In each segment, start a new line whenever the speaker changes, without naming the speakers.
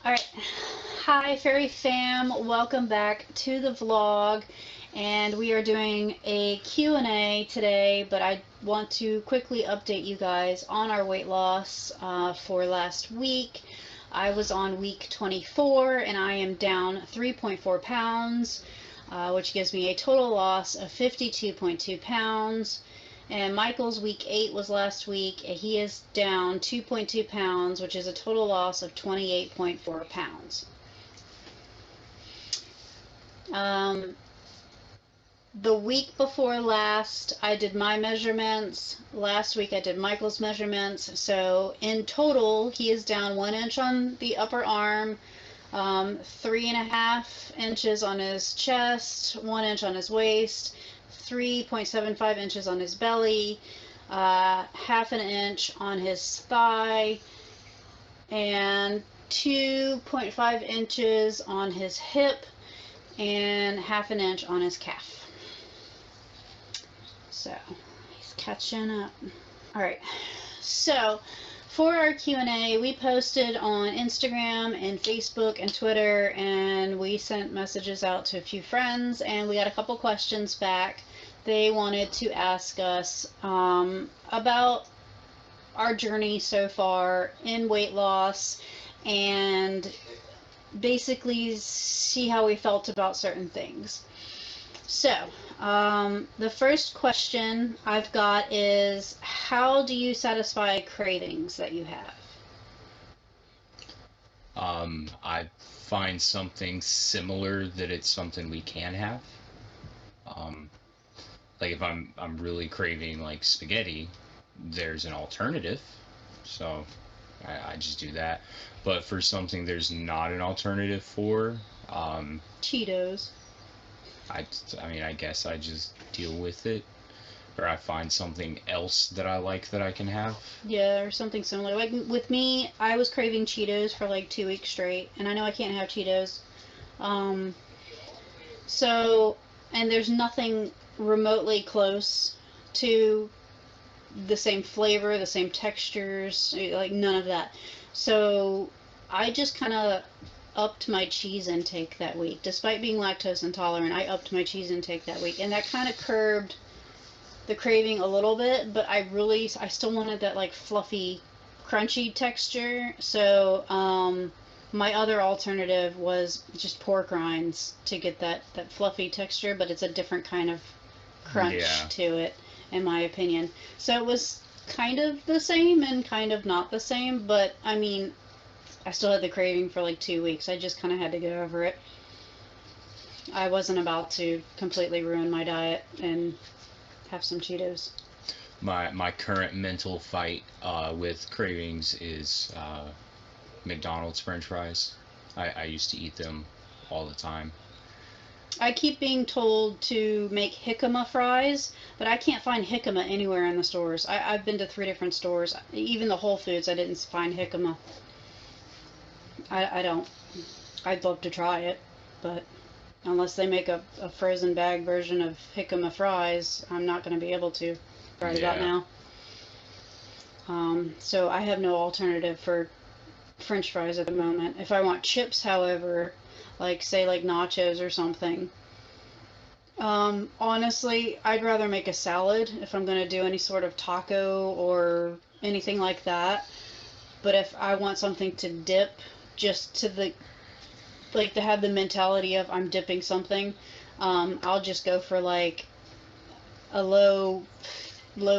Alright, hi Fairy Fam, welcome back to the vlog, and we are doing a Q&A today, but I want to quickly update you guys on our weight loss for last week. I was on week 24 and I am down 3.4 pounds, which gives me a total loss of 52.2 pounds. And Michael's week 8 was last week. He is down 2.2 pounds, which is a total loss of 28.4 pounds. Um, the week before last, I did my measurements. Last week, I did Michael's measurements. So in total, he is down 1 inch on the upper arm, 3.5 inches on his chest, 1 inch on his waist, 3.75 inches on his belly, half an inch on his thigh, and 2.5 inches on his hip, and half an inch on his calf. So he's catching up. All right, so for our Q&A, we posted on Instagram and Facebook and Twitter, and we sent messages out to a few friends, and we got a couple questions back. They wanted to ask us about our journey so far in weight loss and basically see how we felt about certain things. So, the first question I've got is, how do you satisfy cravings that you have?
I find something similar that it's something we can have. Um, like if I'm really craving like spaghetti, there's an alternative. So I just do that. But for something there's not an alternative for, um,
Cheetos.
I I mean I guess I just deal with it, or I find something else that I like that I can have.
Yeah, or something similar. Like with me, I was craving Cheetos for like 2 weeks straight, and I know I can't have Cheetos. Um, so, and there's nothing remotely close to the same flavor, the same textures, like none of that. So I just kind of upped my cheese intake that week. Despite being lactose intolerant, I upped my cheese intake that week, and that kind of curbed the craving a little bit, but I still wanted that like fluffy, crunchy texture. So, my other alternative was just pork rinds to get that fluffy texture, but it's a different kind of crunch
Yeah.
to it, in my opinion. So it was kind of the same and kind of not the same, but I mean, I still had the craving for like 2 weeks. I just kind of had to get over it. I wasn't about to completely ruin my diet and have some Cheetos.
My current mental fight with cravings is McDonald's French fries. I used to eat them all the time.
I keep being told to make jicama fries, but I can't find jicama anywhere in the stores. I've been to 3 different stores. Even the Whole Foods, I didn't find jicama. I don't. I'd love to try it, but unless they make a frozen bag version of jicama fries, I'm not going to be able to right about
Yeah.
now. So I have no alternative for French fries at the moment. If I want chips, however, like say like nachos or something, honestly, I'd rather make a salad if I'm gonna do any sort of taco or anything like that. But if I want something to dip, just to the like to have the mentality of I'm dipping something, I'll just go for like a low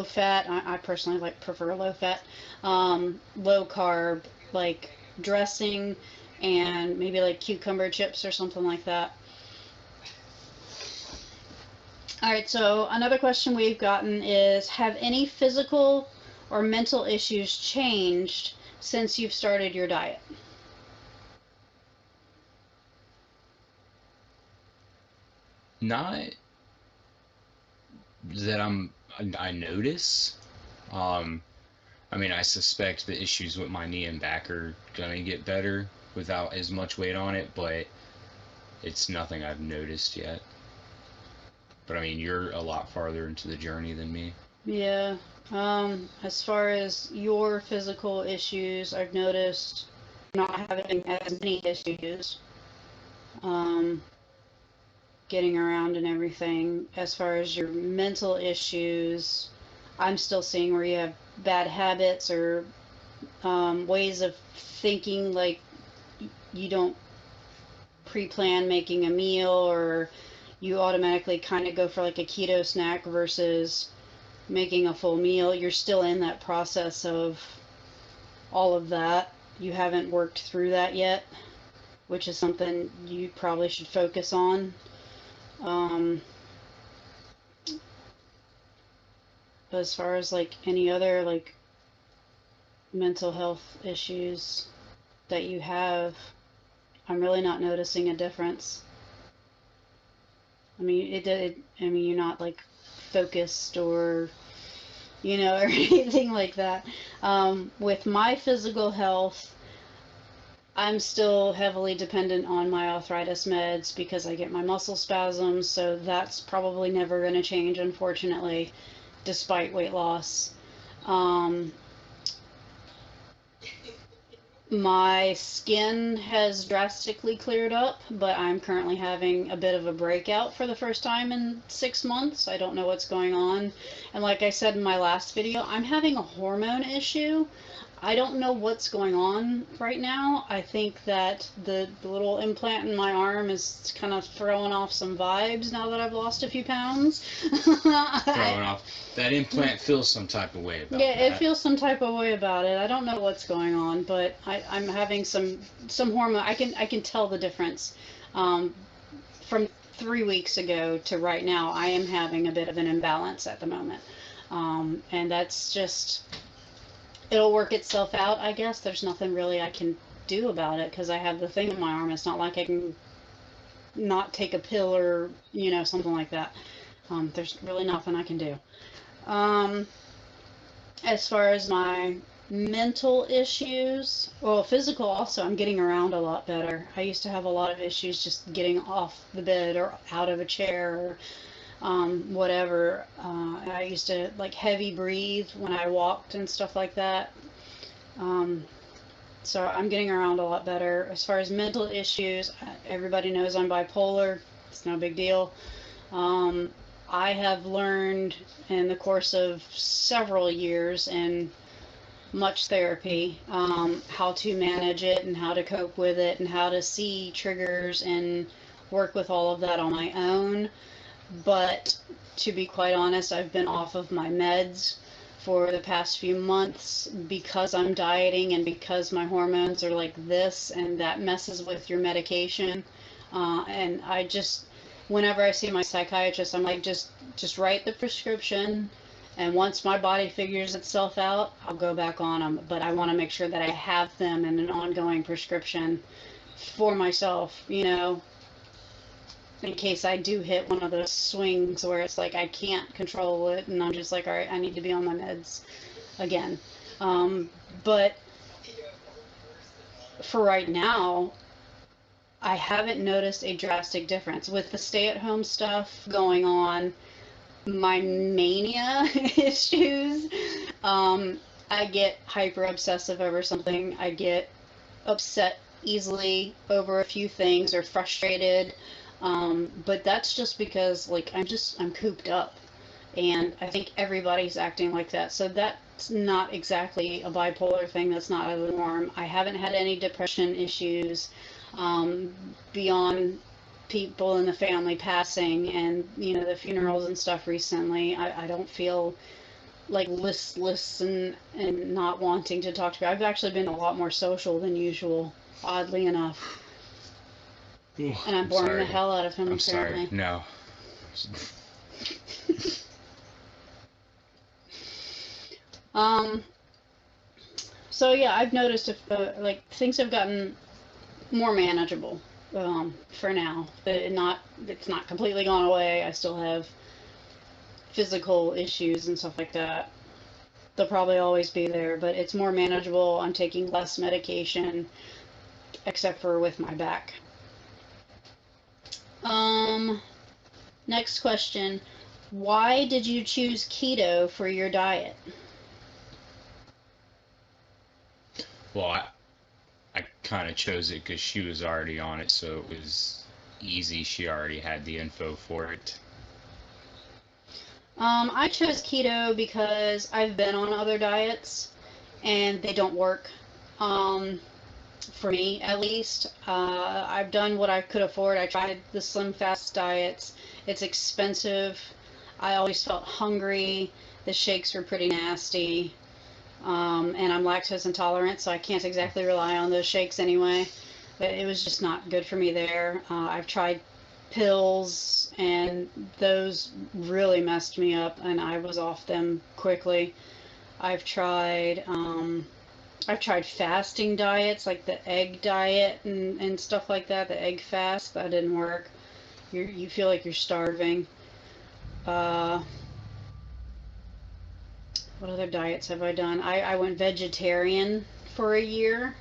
fat. I personally like prefer low fat, low carb like dressing, and maybe like cucumber chips or something like that. All right, so another question we've gotten is, have any physical or mental issues changed since you've started your diet?
Not that I notice. Um, I mean, I suspect the issues with my knee and back are gonna get better without as much weight on it, but it's nothing I've noticed yet. But I mean, you're a lot farther into the journey than me.
Yeah, as far as your physical issues, I've noticed. not having as many issues, getting around and everything. As far as your mental issues, I'm still seeing where you have bad habits or ways of thinking, like you don't pre-plan making a meal, or you automatically kind of go for like a keto snack versus making a full meal. You're still in that process of all of that. You haven't worked through that yet, which is something you probably should focus on. But as far as like any other like mental health issues that you have, I'm really not noticing a difference. I mean, I mean, you're not like focused or, you know, or anything like that. With my physical health, I'm still heavily dependent on my arthritis meds because I get my muscle spasms, so that's probably never going to change, unfortunately, despite weight loss. My skin has drastically cleared up, but I'm currently having a bit of a breakout for the first time in 6 months. I don't know what's going on. And like I said in my last video, I'm having a hormone issue. I don't know what's going on right now. I think that the little implant in my arm is kind of throwing off some vibes now that I've lost a few pounds.
Throwing off. That implant feels some type of way about
Yeah,
that.
it feels some type of way about it. I don't know what's going on, but I'm having some hormone. I can tell the difference. From 3 weeks ago to right now, I am having a bit of an imbalance at the moment. And that's just, it'll work itself out, I guess. There's nothing really I can do about it because I have the thing in my arm. It's not like I can not take a pill or, you know, something like that. There's really nothing I can do. As far as my mental issues, well, physical also, I'm getting around a lot better. I used to have a lot of issues just getting off the bed or out of a chair or whatever. I used to like heavy breathe when I walked and stuff like that. So I'm getting around a lot better. As far as mental issues, everybody knows I'm bipolar. It's no big deal. I have learned in the course of several years and much therapy, how to manage it and how to cope with it and how to see triggers and work with all of that on my own. But to be quite honest, I've been off of my meds for the past few months because I'm dieting and because my hormones are like this, and that messes with your medication. And I just, whenever I see my psychiatrist, I'm like, just write the prescription, and once my body figures itself out, I'll go back on them. But I want to make sure that I have them in an ongoing prescription for myself, you know, in case I do hit one of those swings where it's like I can't control it and I'm just like, all right, I need to be on my meds again. But for right now, I haven't noticed a drastic difference with the stay-at-home stuff going on. My mania issues, I get hyper obsessive over something. I get upset easily over a few things or frustrated. But that's just because like I'm cooped up, and I think everybody's acting like that. So that's not exactly a bipolar thing. That's not out of the norm. I haven't had any depression issues beyond people in the family passing and, you know, the funerals and stuff recently. I don't feel like listless and not wanting to talk to people. I've actually been a lot more social than usual, oddly enough.
Ooh,
And I'm boring
sorry.
the hell out of him,
I'm
apparently.
sorry. No.
So yeah, I've noticed if like things have gotten more manageable for now. It's not completely gone away. I still have physical issues and stuff like that. They'll probably always be there, but it's more manageable. I'm taking less medication, except for with my back. Next question. Why did you choose keto for your diet?
Well, I kind of chose it because she was already on it, so it was easy. She already had the info for it.
I chose keto because I've been on other diets and they don't work. For me, at least. I've done what I could afford. I tried the Slim Fast diets. It's expensive. I always felt hungry. The shakes were pretty nasty. And I'm lactose intolerant, so I can't exactly rely on those shakes anyway. But it was just not good for me there. I've tried pills, and those really messed me up, and I was off them quickly. I've tried fasting diets like the egg diet and stuff like that, the egg fast. That didn't work. You feel like you're starving. Uh, what other diets have I done? I went vegetarian for a year,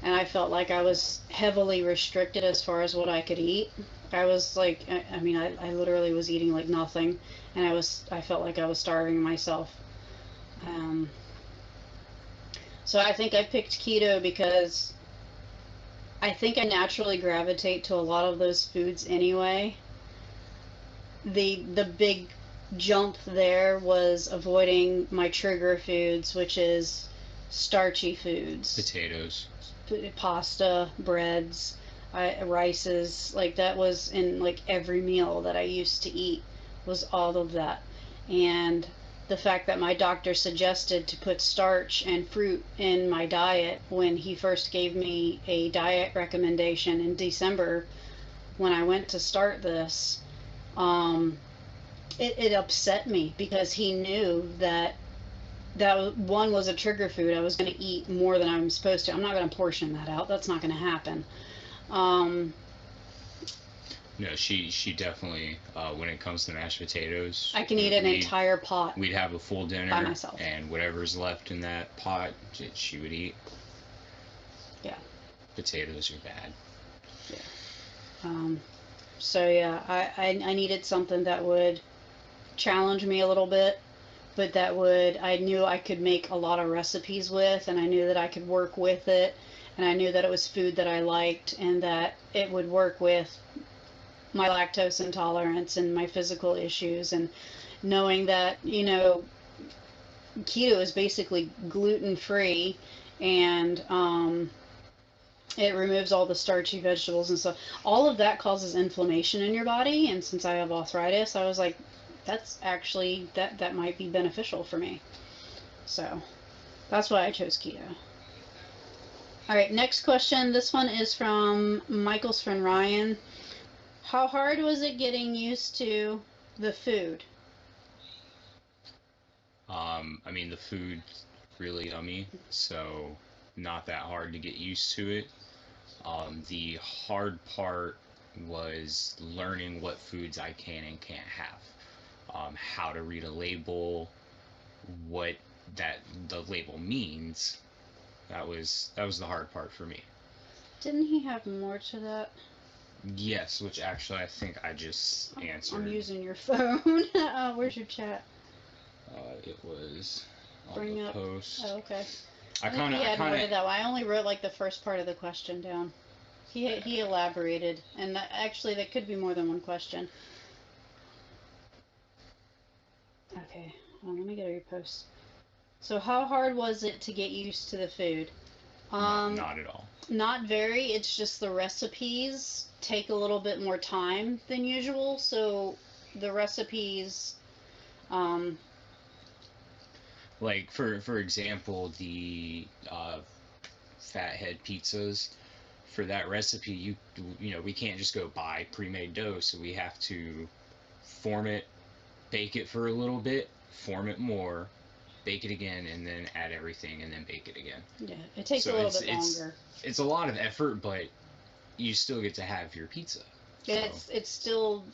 and I felt like I was heavily restricted as far as what I could eat. I was like, I mean, I literally was eating like nothing, and I felt like I was starving myself. Um, so I think I picked keto because I think I naturally gravitate to a lot of those foods anyway. The big jump there was avoiding my trigger foods, which is starchy foods,
Potatoes.
pasta, breads, rices. Like that was in like every meal that I used to eat was all of that. And the fact that my doctor suggested to put starch and fruit in my diet when he first gave me a diet recommendation in December when I went to start this, um, it upset me because he knew that one was a trigger food. I was going to eat more than I'm supposed to. I'm not going to portion that out. That's not going to happen. Um,
No, she definitely. When it comes to mashed potatoes,
I can eat an entire pot
we'd have a full dinner
by myself.
and whatever's left in that pot, she would eat.
Yeah.
Potatoes are bad.
Yeah. So yeah, I needed something that would challenge me a little bit, but I knew I could make a lot of recipes with, and I knew that I could work with it, and I knew that it was food that I liked and that it would work with my lactose intolerance and my physical issues, and knowing that, keto is basically gluten free, and it removes all the starchy vegetables and stuff. All of that causes inflammation in your body, and since I have arthritis, I was like, that's actually that might be beneficial for me. So that's why I chose keto. All right, next question. This one is from Michael's friend Ryan. How hard was it getting used to the food?
I mean, the food's really yummy, so not that hard to get used to it. The hard part was learning what foods I can and can't have, how to read a label, what that the label means. That was the hard part for me.
Didn't he have more to that?
Yes, which actually I think I just answered.
I'm using your phone. Where's your chat?
It was on
Bring
the
up.
post.
Oh, okay.
I
think he had more to
kind
that one. I only wrote like the first part of the question down. He elaborated, and actually that could be more than one question. Okay, let me get your post. So how hard was it to get used to the food?
not at all.
Not very. It's just the recipes take a little bit more time than usual. So the recipes, um,
Like for example, the fathead pizzas. For that recipe, you know we can't just go buy pre-made dough, so we have to form it, bake it for a little bit, form it more, bake it again, and then add everything, and then bake it again.
yeah, it takes
So
a little bit longer.
it's a lot of effort, but you still get to have your pizza. So
It's still,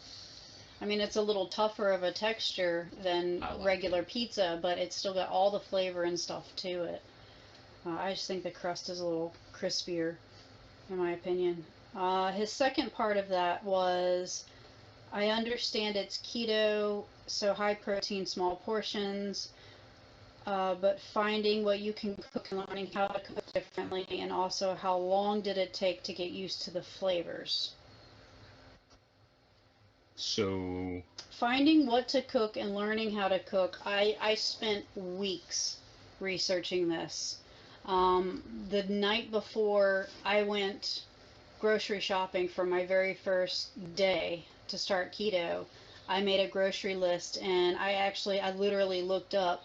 I mean, it's a little tougher of a texture than
I like
regular pizza, but it's still got all the flavor and stuff to it. I just think the crust is a little crispier, in my opinion. His second part of that was, I understand it's keto, so high protein, small portions. but finding what you can cook and learning how to cook differently, and also how long did it take to get used to the flavors.
So
Finding what to cook and learning how to cook, I spent weeks researching this. The night before I went grocery shopping for my very first day to start keto, I made a grocery list, and I literally looked up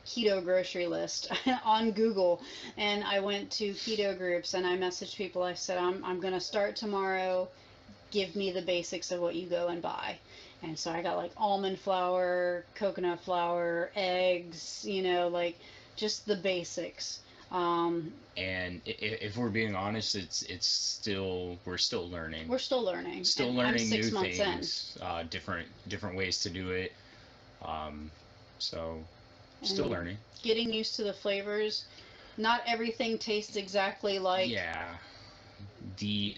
keto grocery list on Google, and I went to keto groups and I messaged people. I said, I'm going to start tomorrow. Give me the basics of what you go and buy. And so I got like almond flour, coconut flour, eggs, like just the basics.
And if we're being honest, it's still we're still learning.
We're still learning.
Still
and
learning
I'm 6
new
months
things, different ways to do it. So still
and
learning.
getting used to the flavors. Not everything tastes exactly like.
Yeah. The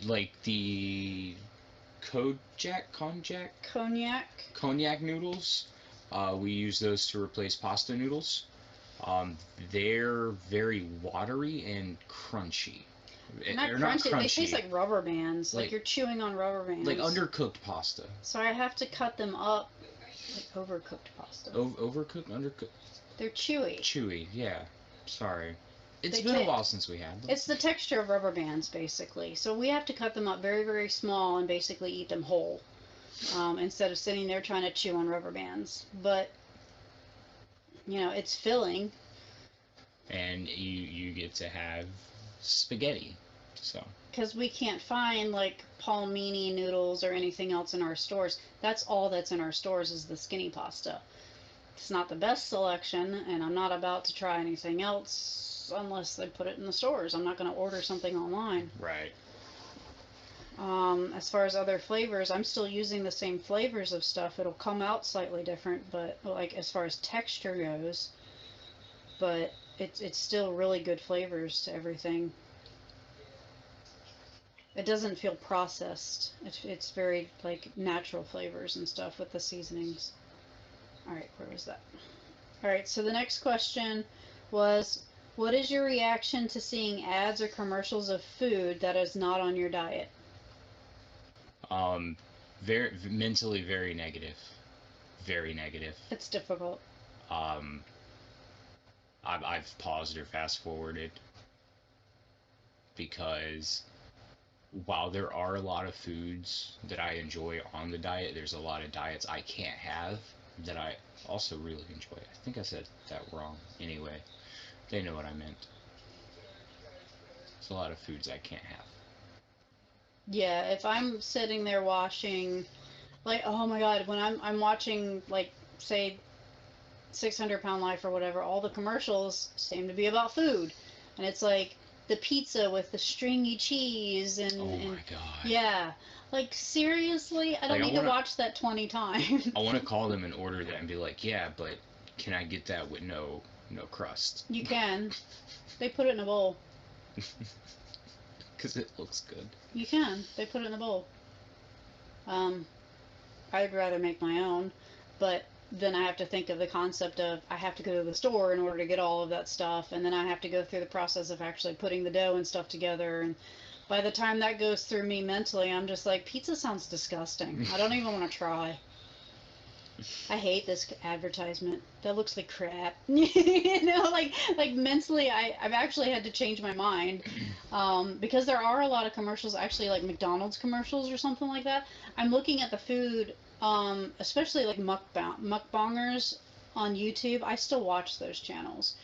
cognac noodles. We use those to replace pasta noodles. They're very watery and crunchy.
Not
They're
crunchy.
not crunchy.
They taste like rubber bands. Like
Like-
you're chewing on rubber bands.
Like undercooked pasta.
So I have to cut them up like overcooked pasta.
Overcooked, undercooked,
They're chewy.
chewy. Yeah. Sorry. It's
They
been a
ta-
while since we had them.
It's the texture of rubber bands, basically. So we have to cut them up very, very small and basically eat them whole, instead of sitting there trying to chew on rubber bands. But, it's filling.
And you get to have spaghetti. So
Because we can't find, like, palmini noodles or anything else in our stores. That's all that's in our stores is the skinny pasta. It's not the best selection, and I'm not about to try anything else unless they put it in the stores. I'm not going to order something online.
right.
As far as other flavors, I'm still using the same flavors of stuff. It'll come out slightly different, but like as far as texture goes, but it's still really good flavors to everything. It doesn't feel processed. It's very like natural flavors and stuff with the seasonings. All right, where was that? All right, so the next question was, what is your reaction to seeing ads or commercials of food that is not on your diet?
Very mentally very negative. Very negative.
It's difficult.
I've paused or fast forwarded because while there are a lot of foods that I enjoy on the diet, there's a lot of diets I can't have that I also really enjoy. I think I said that wrong. Anyway, they know what I meant. There's a lot of foods I can't have.
Yeah, if I'm sitting there watching, like, oh my God, when I'm watching, like, say, 600-Pound Life or whatever, all the commercials seem to be about food. And it's like the pizza with the stringy cheese and,
Oh
and
my god.
yeah. Like, seriously? I don't
Like, I
need
wanna-
to watch that 20 times.
I want to call them and order that and be like, yeah, but can I get that with no crust?
You can. They put it in a bowl.
Because it looks good.
You can. They put it in a bowl. I'd rather make my own, but then I have to think of the concept of I have to go to the store in order to get all of that stuff, and then I have to go through the process of actually putting the dough and stuff together, and by the time that goes through me mentally, I'm just like, pizza sounds disgusting. I don't even want to try. I hate this advertisement. That looks like crap. like mentally, I've actually had to change my mind, because there are a lot of commercials, actually like McDonald's commercials or something like that. I'm looking at the food, especially like mukbangers on YouTube. I still watch those channels,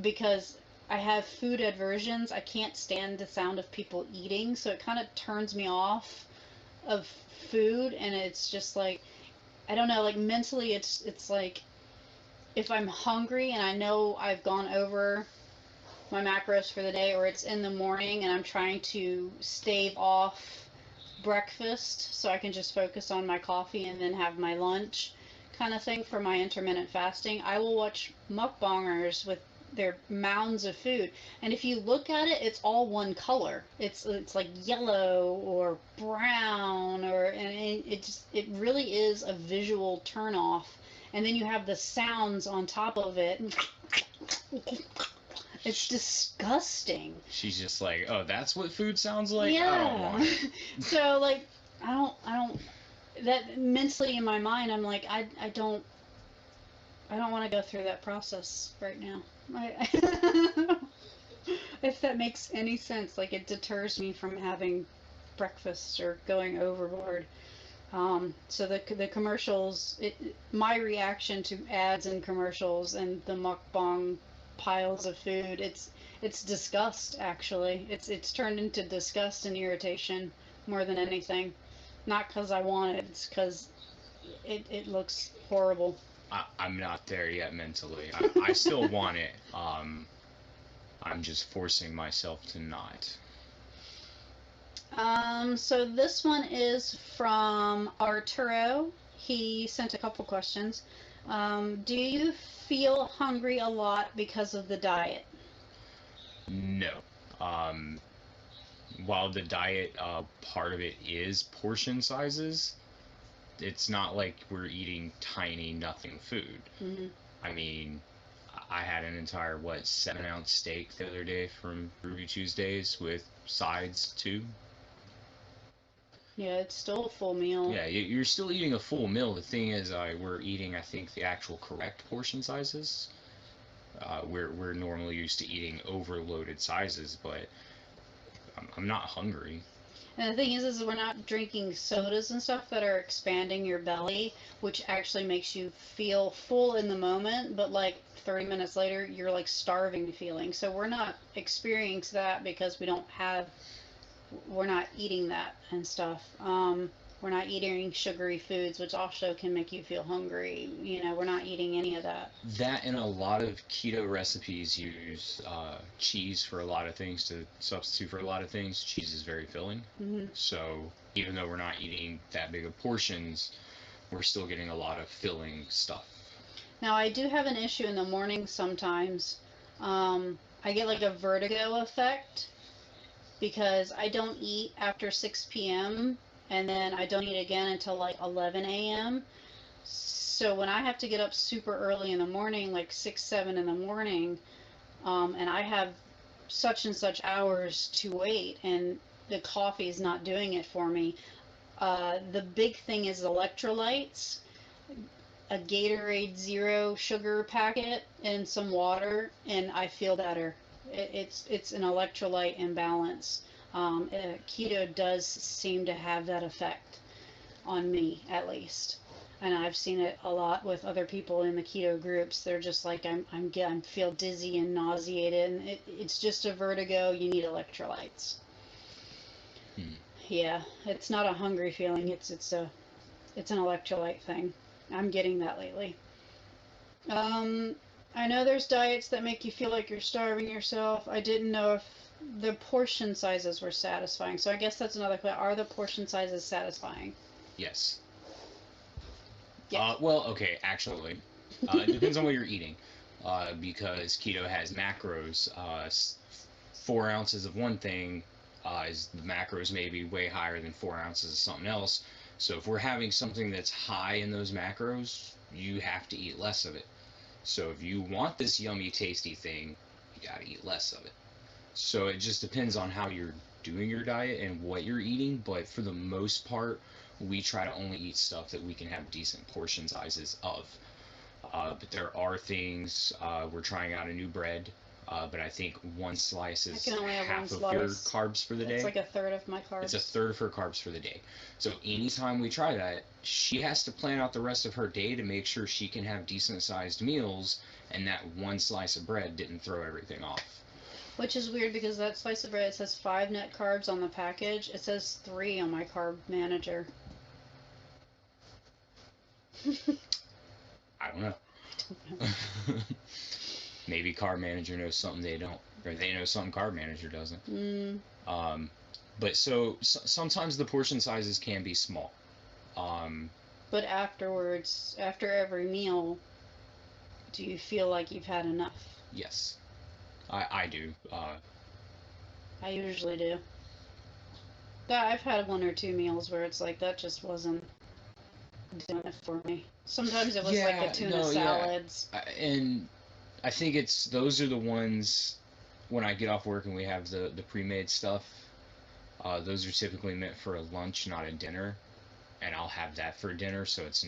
because I have food aversions. I can't stand the sound of people eating, so it kind of turns me off of food, and it's just like, I don't know, like mentally it's like if I'm hungry and I know I've gone over my macros for the day, or it's in the morning and I'm trying to stave off breakfast so I can just focus on my coffee and then have my lunch kind of thing for my intermittent fasting, I will watch mukbangers with their mounds of food, and if you look at it, it's all one color. It's like yellow or brown, and it really is a visual turn off. And then you have the sounds on top of it, It's disgusting.
She's just like, oh, that's what food sounds like?
Yeah.
I don't want it.
So, like, I don't, that mentally in my mind, I'm like, I don't want to go through that process right now. If that makes any sense, like, it deters me from having breakfast or going overboard. So the commercials, my reaction to ads and commercials and the mukbang piles of food, it's disgust actually. It's turned into disgust and irritation more than anything. Not because I want it, it's because it looks horrible.
I'm not there yet mentally. I still want it. I'm just forcing myself to not.
So this one is from Arturo. He sent a couple questions. Do you feel hungry a lot because of the diet?
No. While the diet, part of it is portion sizes, it's not like we're eating tiny nothing food.
Mm-hmm.
I mean, I had an entire, 7-ounce steak the other day from Ruby Tuesdays with sides too.
Yeah, it's still a full meal.
Yeah, you're still eating a full meal. The thing is, we're eating, I think, the actual correct portion sizes. We're normally used to eating overloaded sizes, but I'm not hungry.
And the thing is we're not drinking sodas and stuff that are expanding your belly, which actually makes you feel full in the moment, but like 30 minutes later, you're like starving feeling. So we're not experiencing that because we're not eating that and stuff. We're not eating sugary foods, which also can make you feel hungry. We're not eating any of that.
That and a lot of keto recipes use cheese for a lot of things to substitute for a lot of things. Cheese is very filling.
Mm-hmm.
So even though we're not eating that big of portions, we're still getting a lot of filling stuff.
Now, I do have an issue in the morning sometimes. I get like a vertigo effect because I don't eat after 6 p.m. and then I don't eat again until like 11 a.m. So when I have to get up super early in the morning, like 6, 7 in the morning, and I have such and such hours to wait, and the coffee is not doing it for me, the big thing is electrolytes, a Gatorade Zero sugar packet, and some water, and I feel better. It's an electrolyte imbalance. Keto does seem to have that effect on me, at least, and I've seen it a lot with other people in the keto groups. They're just like, I feel dizzy and nauseated, and it's just a vertigo. You need electrolytes. Yeah, it's not a hungry feeling. It's an electrolyte thing. I'm getting that lately. I know there's diets that make you feel like you're starving yourself. I didn't know if the portion sizes were satisfying. So I guess that's another question. Are the portion sizes satisfying?
Yes.
Yeah.
Well, okay, actually, it depends on what you're eating, because keto has macros. 4 ounces of one thing is the macros may be way higher than 4 ounces of something else. So if we're having something that's high in those macros, you have to eat less of it. So if you want this yummy, tasty thing, you gotta eat less of it. So it just depends on how you're doing your diet and what you're eating, but for the most part, we try to only eat stuff that we can have decent portion sizes of. But there are things, we're trying out a new bread, but I think one slice is half of your carbs for the day.
It's like a third of my carbs.
It's a third of her carbs for the day. So anytime we try that, she has to plan out the rest of her day to make sure she can have decent sized meals, and that one slice of bread didn't throw everything off.
Which is weird because that slice of bread, it says 5 net carbs on the package. It says 3 on my carb manager.
I don't know. Maybe Carb Manager knows something they don't, or they know something Carb Manager doesn't. But sometimes the portion sizes can be small.
But afterwards, after every meal, do you feel like you've had enough?
Yes, I do.
I usually do. I've had 1 or 2 meals where it's like that just wasn't doing it for me. Sometimes it was like the tuna salads.
Yeah. And I think those are the ones when I get off work and we have the pre-made stuff. Those are typically meant for a lunch, not a dinner, and I'll have that for dinner, so
It's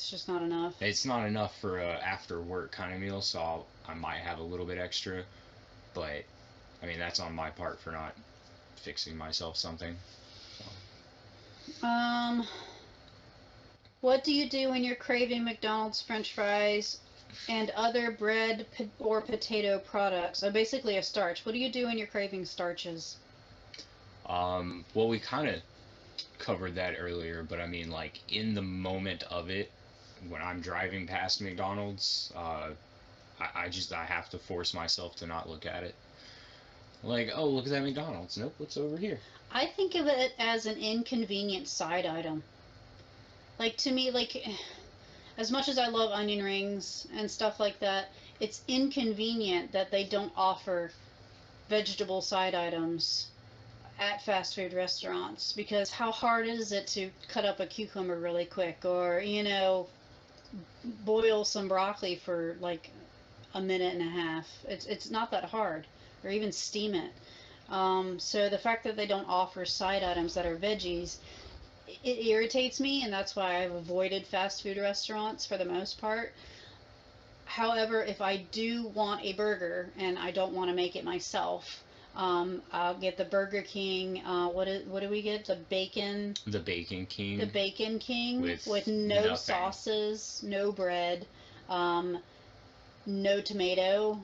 just not enough.
it's not enough for a after work kind of meal. So I might have a little bit extra, but I mean that's on my part for not fixing myself something. So.
Um, what do you do when you're craving McDonald's French fries and other bread or potato products? So basically a starch. What do you do when you're craving starches?
Well, we kind of covered that earlier, but I mean, like in the moment of it, when I'm driving past McDonald's, I have to force myself to not look at it. Like, oh, look at that McDonald's. Nope, what's over here?
I think of it as an inconvenient side item. Like to me, like as much as I love onion rings and stuff like that, it's inconvenient that they don't offer vegetable side items at fast food restaurants, because how hard is it to cut up a cucumber really quick, or boil some broccoli for like a minute and a half? It's not that hard, or even steam it. So the fact that they don't offer side items that are veggies, it irritates me, and that's why I've avoided fast food restaurants for the most part. However, if I do want a burger and I don't want to make it myself, I'll get the Burger King. What do we get?
The Bacon
The
King
Bacon King
with
no
nothing.
sauces, no bread, um, no tomato.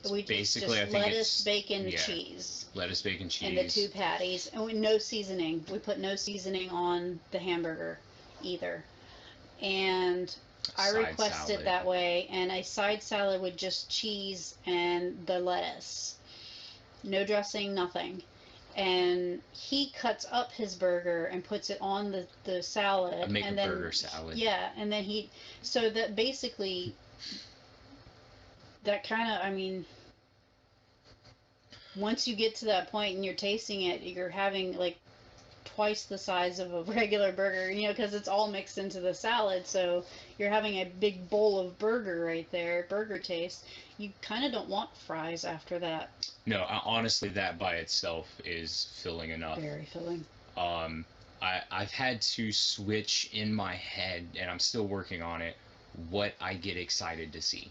We
Basically, I
just
think
lettuce,
it's
bacon,
yeah,
cheese,
lettuce, bacon,
and the two
cheese,
patties, and no seasoning. We put no seasoning on the hamburger either. And I
side
request it
salad.
that way, and a side salad with just cheese and the lettuce. No dressing, nothing. And he cuts up his burger and puts it on the
I
salad,
make a
and then
burger salad.
yeah, and then so that basically that kind of, I mean, once you get to that point and you're tasting it, you're having like twice the size of a regular burger, because it's all mixed into the salad. So you're having a big bowl of burger right there, burger taste. You kind of don't want fries after that.
No, honestly, that by itself is filling enough.
Very filling.
Um, I've had to switch in my head, and I'm still working on it, what I get excited to see.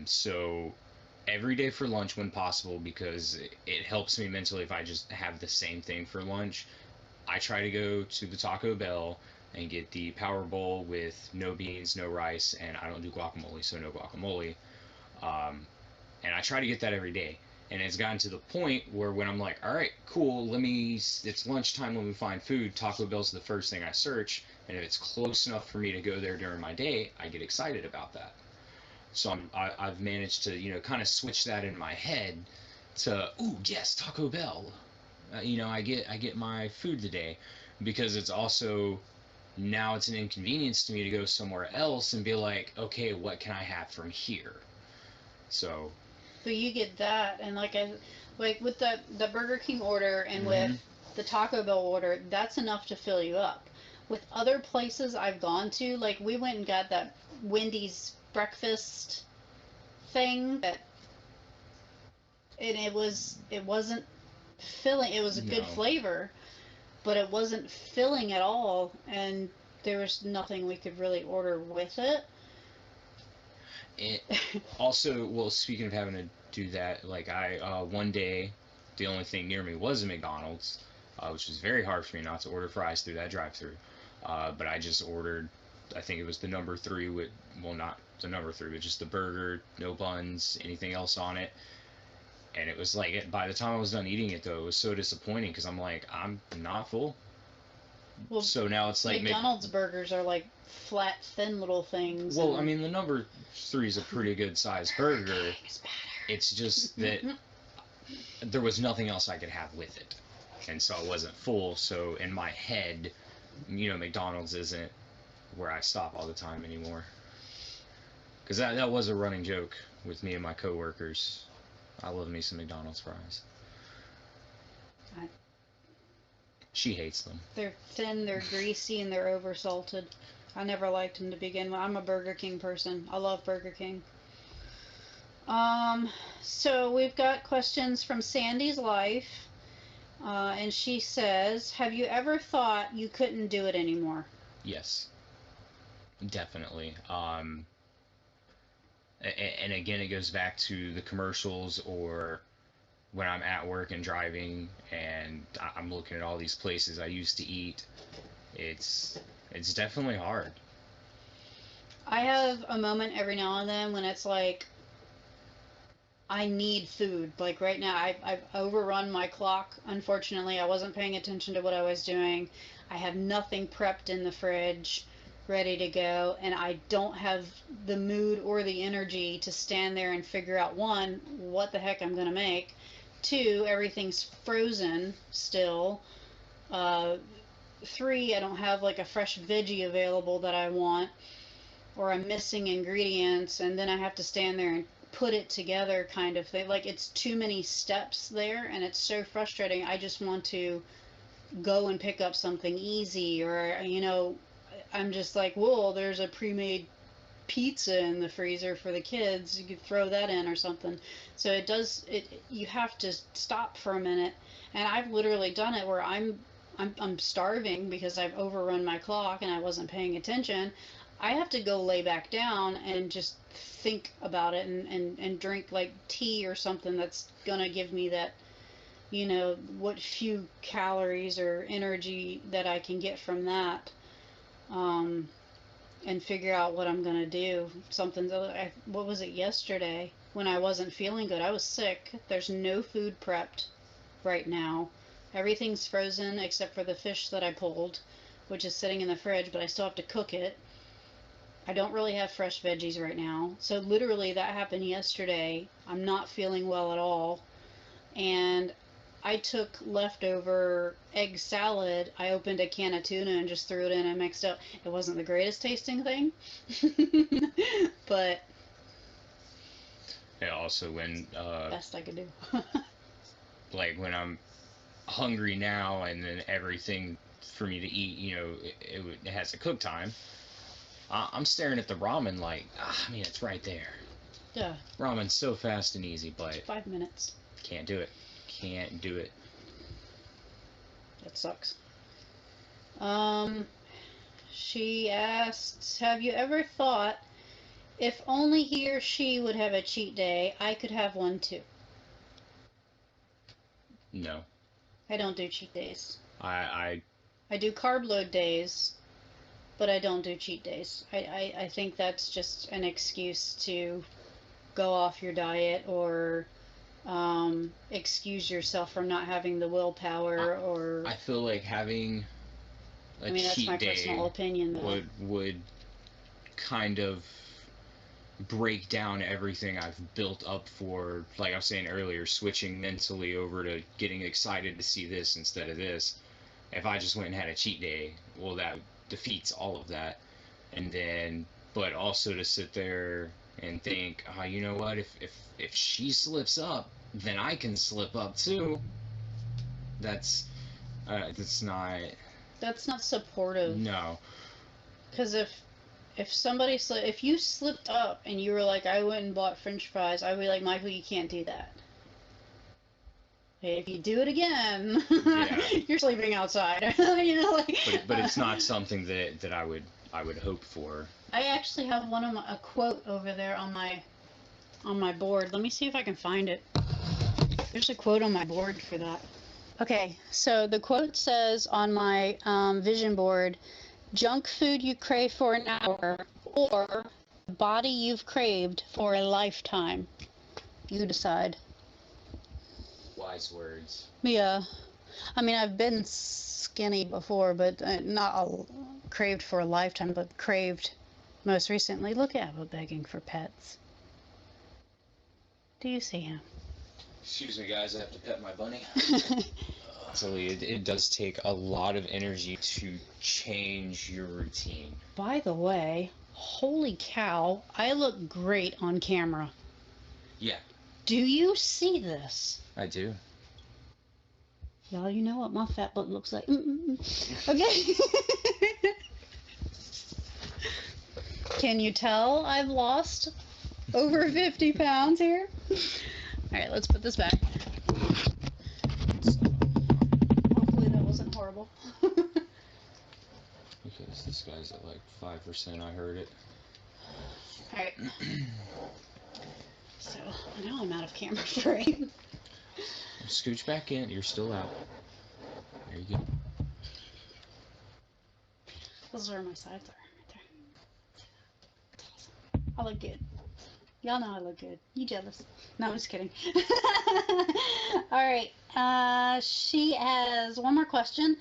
So every day for lunch when possible, because it helps me mentally if I just have the same thing for lunch. I try to go to the Taco Bell and get the Power Bowl with no beans, no rice, and I don't do guacamole, so no guacamole. Um, and I try to get that every day. And it's gotten to the point where when I'm like, all right, cool, it's lunchtime, let me find food. Taco Bell's the first thing I search, and if it's close enough for me to go there during my day, I get excited about that. So I've managed to kind of switch that in my head to, ooh, yes, Taco Bell. I get my food today, because it's also now it's an inconvenience to me to go somewhere else and be like, okay, what can I have from here? So.
But you get that, and like with the Burger King order and
Mm-hmm.
with the Taco Bell order, that's enough to fill you up. With other places I've gone to, like we went and got that Wendy's breakfast thing, and it wasn't filling. It was a good
No.
flavor, but it wasn't filling at all, and there was nothing we could really order with it.
It also, well, speaking of having to do that, like one day, the only thing near me was a McDonald's, which was very hard for me not to order fries through that drive-through. But I just ordered, I think it was the number three with, well, not the number three, but just the burger, no buns, anything else on it. And it was like, by the time I was done eating it, though, it was so disappointing because I'm like, I'm not full.
Well,
So now it's like
McDonald's burgers are like flat, thin little things.
Well, I mean, the number three is a pretty good sized burger. It's just that there was nothing else I could have with it, and so I wasn't full. So in my head, McDonald's isn't where I stop all the time anymore. Because that was a running joke with me and my coworkers. I love me some McDonald's fries. She hates them.
They're thin, they're greasy, and they're oversalted. I never liked them to begin with. I'm a Burger King person. I love Burger King. So we've got questions from Sandy's Life, and she says, "Have you ever thought you couldn't do it anymore?"
Yes, definitely. And again, it goes back to the commercials, or when I'm at work and driving and I'm looking at all these places I used to eat. It's definitely hard.
I have a moment every now and then when it's like I need food. Like right now, I've overrun my clock. Unfortunately, I wasn't paying attention to what I was doing. I have nothing prepped in the fridge, ready to go, and I don't have the mood or the energy to stand there and figure out, one, what the heck I'm going to make, two, everything's frozen still, uh, three, I don't have like a fresh veggie available that I want, or I'm missing ingredients, and then I have to stand there and put it together kind of thing. Like it's too many steps there, and it's so frustrating. I just want to go and pick up something easy, or I'm just like, whoa, there's a pre-made pizza in the freezer for the kids. You could throw that in or something. So you have to stop for a minute, and I've literally done it where I'm starving because I've overrun my clock and I wasn't paying attention. I have to go lay back down and just think about it, and drink like tea or something that's gonna give me that, what few calories or energy that I can get from that, um, and figure out what I'm gonna do. What was it yesterday when I wasn't feeling good? I was sick. There's no food prepped right now. Everything's frozen except for the fish that I pulled, which is sitting in the fridge, but I still have to cook it. I don't really have fresh veggies right now. So literally that happened yesterday. I'm not feeling well at all. And I took leftover egg salad. I opened a can of tuna and just threw it in and mixed up. It wasn't the greatest tasting thing, but
Yeah, also when
best I could do.
like when I'm hungry now and then everything for me to eat, it has a cook time. I'm staring at the ramen like, I mean, it's right there.
Yeah,
Ramen's so fast and easy, but
5 minutes.
can't do it. Can't do it.
That sucks. Um, she asks, have you ever thought, if only he or she would have a cheat day, I could have one too?
No.
I don't do cheat days.
I
I do carb load days, but I don't do cheat days. I think that's just an excuse to go off your diet, or excuse yourself from not having the willpower, or
I feel like having a
I mean, that's my
cheat
personal
day
opinion though.
would kind of break down everything I've built up for, like I was saying earlier, switching mentally over to getting excited to see this instead of this. If I just went and had a cheat day, well, that defeats all of that. And then, but also to sit there and think, oh, you know what? If she slips up, then I can slip up too. That's
That's not supportive.
no.
Because if you slipped up and you were like, I went and bought French fries, I'd be like, Michael, you can't do that. If you do it again,
Yeah.
you're sleeping outside.
But it's not something that I would hope for.
I actually have a quote over there on my board. Let me see if I can find it. There's a quote on my board for that. Okay, so the quote says on my vision board, junk food you crave for an hour, or the body you've craved for a lifetime. You decide.
Wise words.
Yeah. I mean, I've been skinny before, but not craved for a lifetime, but craved most recently. Look at Abba begging for pets. Do you see him?
Excuse me, guys. I have to pet my bunny. So it does take a lot of energy to change your routine.
By the way, holy cow, I look great on camera.
Yeah.
Do you see this?
I do.
Y'all, you know what my fat butt looks like. Okay. Can you tell I've lost over 50 pounds here. All right, let's put this back. Hopefully that wasn't horrible.
Because this guy's at like 5%, I heard it.
All right. So now I'm out of camera frame.
Scooch back in. You're still out. There you go.
This is where my sides are, right there. That's awesome. I look good. Y'all know I look good. You jealous? No, I'm just kidding. All right. She has one more question.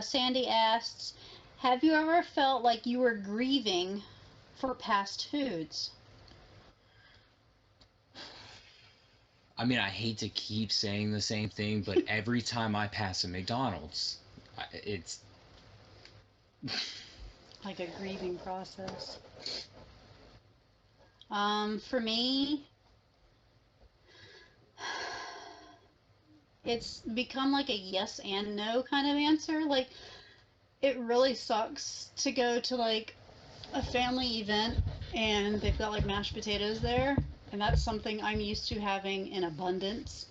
Sandy asks, have you ever felt like you were grieving for past foods?
I mean, I hate to keep saying the same thing, but every time I pass a McDonald's, it's
like a grieving process. For me, it's become like a yes and no kind of answer. Like, it really sucks to go to like a family event and they've got like mashed potatoes there, and that's something I'm used to having in abundance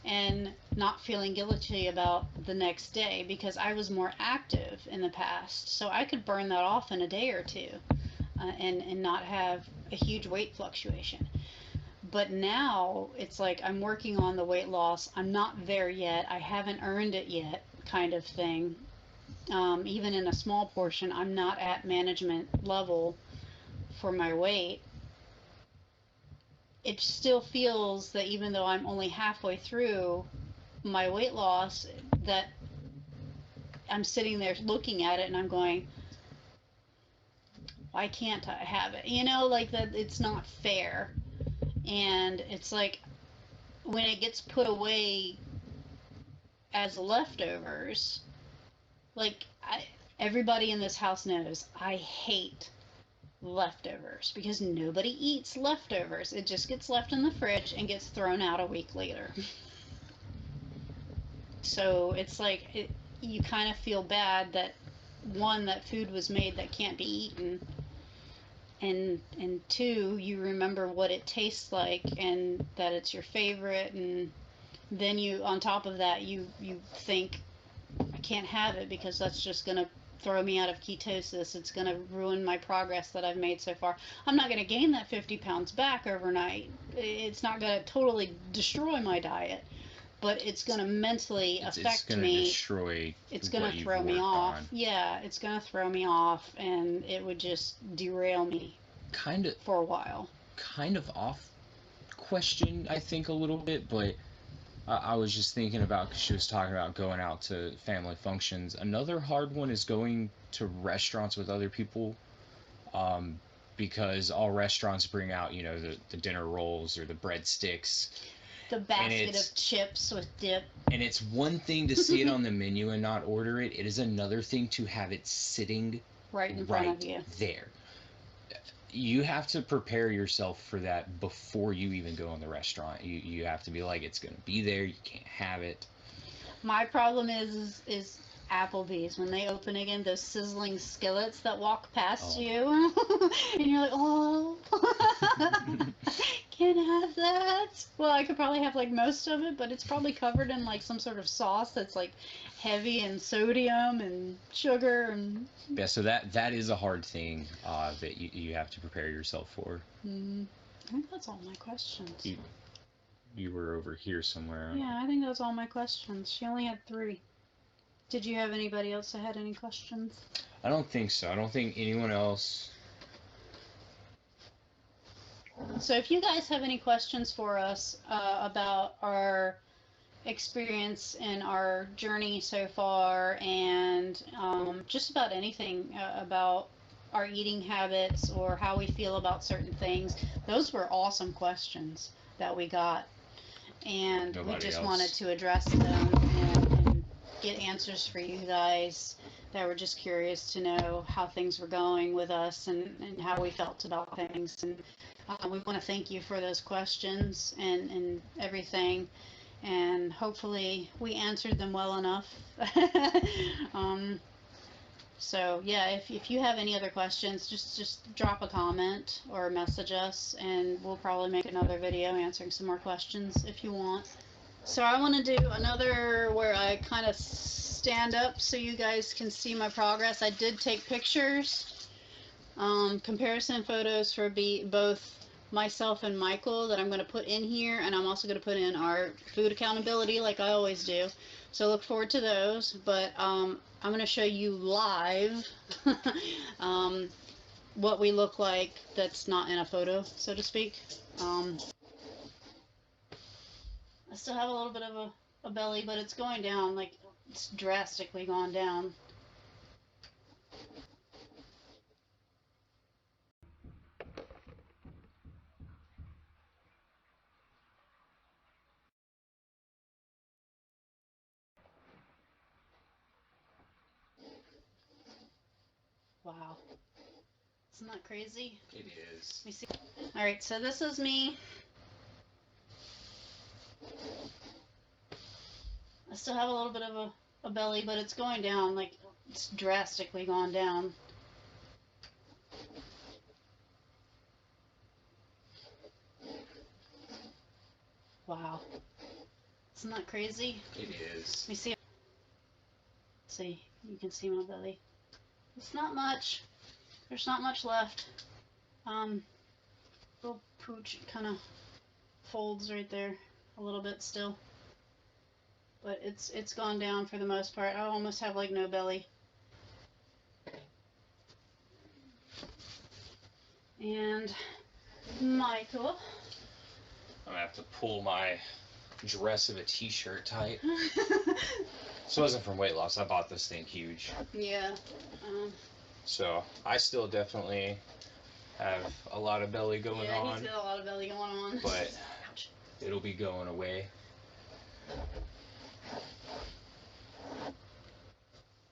and not feeling guilty about the next day because I was more active in the past, so I could burn that off in a day or two, and not have a huge weight fluctuation. But now it's like I'm working on the weight loss. I'm not there yet. I haven't earned it yet, kind of thing. Even in a small portion, I'm not at management level for my weight. It still feels that even though I'm only halfway through my weight loss, that I'm sitting there looking at it and I'm going, why can't I have it? You know, like that it's not fair. And it's like when it gets put away as leftovers, like everybody in this house knows I hate leftovers because nobody eats leftovers. It just gets left in the fridge and gets thrown out a week later. So it's like you kind of feel bad that one, that food was made that can't be eaten, and two, you remember what it tastes like and that it's your favorite, and then you, on top of that, you think, I can't have it because that's just gonna throw me out of ketosis. It's gonna ruin my progress that I've made so far. I'm not gonna gain that 50 pounds back overnight. It's not gonna totally destroy my diet, but it's gonna mentally affect me. It's gonna throw me off. Yeah, it's gonna throw me off, and it would just derail me.
Kind of
for a while.
Kind of off question, I think, a little bit, but I was just thinking about, because she was talking about going out to family functions. Another hard one is going to restaurants with other people, because all restaurants bring out, you know, the dinner rolls or the breadsticks.
The basket of chips with dip.
And it's one thing to see it on the menu and not order it. It is another thing to have it sitting
right in front of you.
There. You have to prepare yourself for that before you even go in the restaurant. You have to be like, it's going to be there. You can't have it.
My problem is Applebee's. When they open again, those sizzling skillets that walk past you. And you're like, oh, can't have that. Well, I could probably have like most of it, but it's probably covered in like some sort of sauce that's like heavy in sodium and sugar and
yeah. So that is a hard thing that you have to prepare yourself for.
I think that's all my questions.
You were over here somewhere.
Yeah, I think that's all my questions. She only had 3. Did you have anybody else that had any questions?
I don't think so. I don't think anyone else.
So if you guys have any questions for us about our experience in our journey so far, and just about anything about our eating habits or how we feel about certain things, those were awesome questions that we got, and we just wanted to address them and get answers for you guys that were just curious to know how things were going with us and how we felt about things. And we want to thank you for those questions and everything. And hopefully we answered them well enough. So yeah, if you have any other questions, just drop a comment or message us, and we'll probably make another video answering some more questions if you want. So I want to do another where I kind of stand up so you guys can see my progress. I did take pictures, comparison photos for both myself and Michael that I'm going to put in here, and I'm also going to put in our food accountability like I always do. So look forward to those, but I'm going to show you live what we look like that's not in a photo, so to speak. I still have a little bit of a belly, but it's going down, like it's drastically gone down. Wow. Isn't that crazy?
It is.
Let me see. All right, so this is me. I still have a little bit of a belly, but it's going down, like it's drastically gone down. Wow. Isn't that crazy?
It is.
Let me see. See, you can see my belly. It's not much. There's not much left. Little pooch kind of folds right there a little bit still. But it's gone down for the most part. I almost have like no belly. And Michael.
I'm gonna have to pull my dress of a t-shirt tight. This wasn't from weight loss. I bought this thing huge.
Yeah.
So I still definitely have a lot of belly going
yeah,
on.
he's got a lot of belly going on.
But
Ouch.
it'll be going away.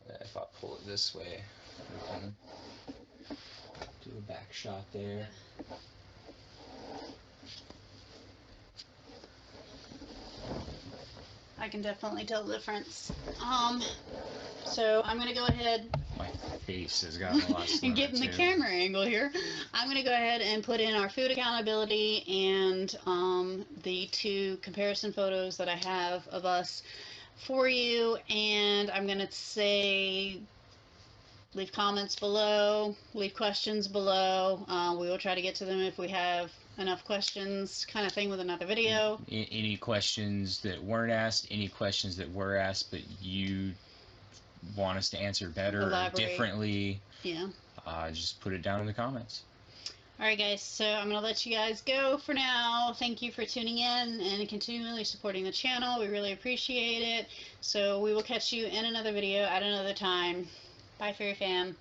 If I pull it this way, we can do a back shot there.
I can definitely tell the difference. So I'm gonna go ahead.
My face has gotten a lot slimmer
And getting the
too.
camera angle here. I'm gonna go ahead and put in our food accountability and the 2 comparison photos that I have of us for you, and I'm gonna say leave comments below, leave questions below. We will try to get to them if we have enough questions, kind of thing, with another video.
Any questions that weren't asked, any questions that were asked but you want us to answer better
Elaborate.
or differently,
Yeah.
just put it down in the comments.
Alright guys, so I'm going to let you guys go for now. Thank you for tuning in and continually supporting the channel. We really appreciate it. So we will catch you in another video at another time. Bye, Fairy Fam.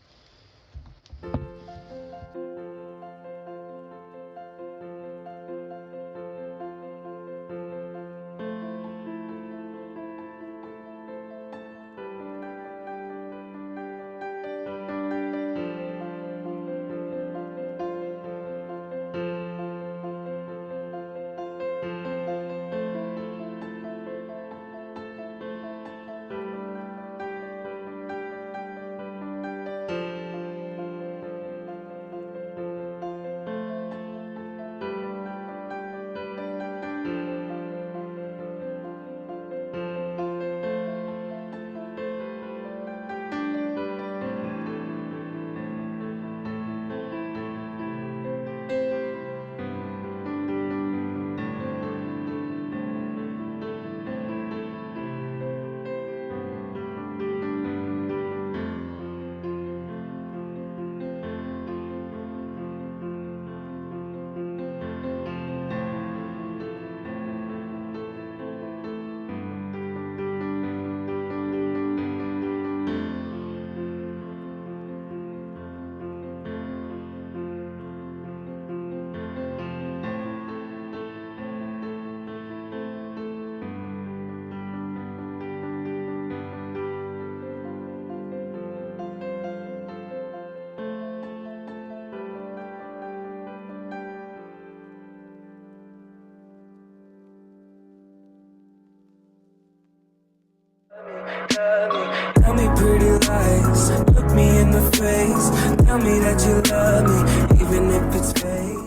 Tell me pretty lies, look me in Tell me that you love me, even if it's fake.